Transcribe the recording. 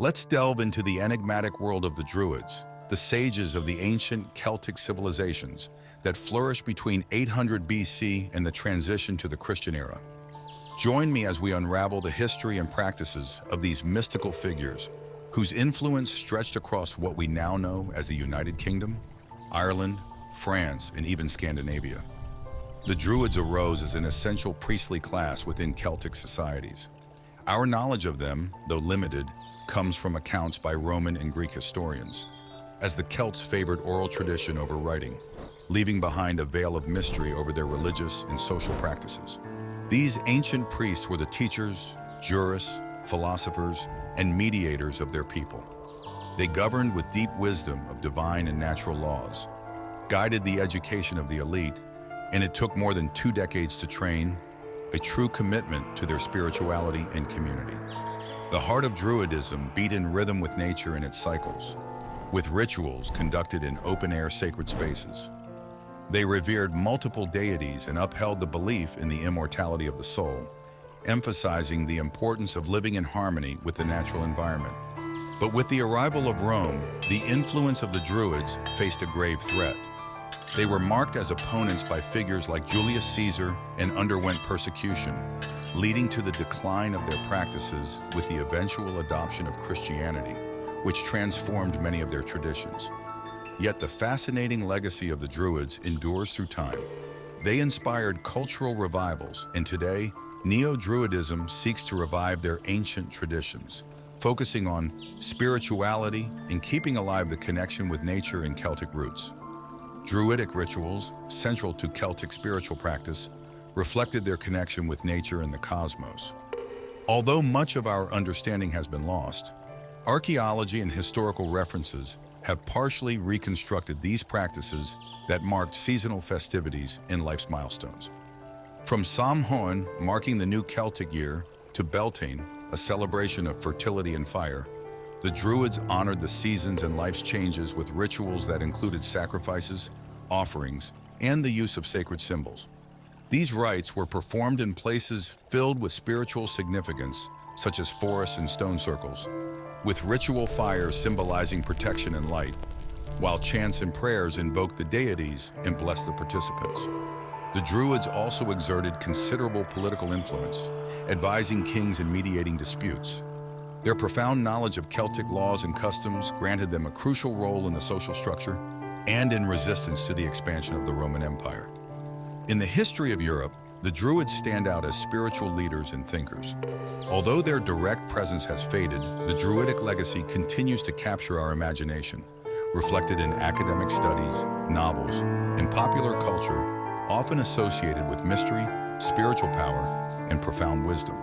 Let's delve into the enigmatic world of the Druids, the sages of the ancient Celtic civilizations that flourished between 800 BC and the transition to the Christian era. Join me as we unravel the history and practices of these mystical figures, whose influence stretched across what we now know as the United Kingdom, Ireland, France, and even Scandinavia. The Druids arose as an essential priestly class within Celtic societies. Our knowledge of them, though limited, comes from accounts by Roman and Greek historians, as the Celts favored oral tradition over writing, leaving behind a veil of mystery over their religious and social practices. These ancient priests were the teachers, jurists, philosophers, and mediators of their people. They governed with deep wisdom of divine and natural laws, guided the education of the elite, and it took more than 2 decades to train, a true commitment to their spirituality and community. The heart of Druidism beat in rhythm with nature and its cycles, with rituals conducted in open-air sacred spaces. They revered multiple deities and upheld the belief in the immortality of the soul, emphasizing the importance of living in harmony with the natural environment. But with the arrival of Rome, the influence of the Druids faced a grave threat. They were marked as opponents by figures like Julius Caesar and underwent persecution, leading to the decline of their practices with the eventual adoption of Christianity, which transformed many of their traditions. Yet the fascinating legacy of the Druids endures through time. They inspired cultural revivals, and today, Neo-Druidism seeks to revive their ancient traditions, focusing on spirituality and keeping alive the connection with nature and Celtic roots. Druidic rituals, central to Celtic spiritual practice, reflected their connection with nature and the cosmos. Although much of our understanding has been lost, archaeology and historical references have partially reconstructed these practices that marked seasonal festivities and life's milestones. From Samhain, marking the new Celtic year, to Beltane, a celebration of fertility and fire, the Druids honored the seasons and life's changes with rituals that included sacrifices, offerings, and the use of sacred symbols. These rites were performed in places filled with spiritual significance, such as forests and stone circles, with ritual fires symbolizing protection and light, while chants and prayers invoked the deities and blessed the participants. The Druids also exerted considerable political influence, advising kings and mediating disputes. Their profound knowledge of Celtic laws and customs granted them a crucial role in the social structure and in resistance to the expansion of the Roman Empire. In the history of Europe, the Druids stand out as spiritual leaders and thinkers. Although their direct presence has faded, the Druidic legacy continues to capture our imagination, reflected in academic studies, novels, and popular culture, often associated with mystery, spiritual power, and profound wisdom.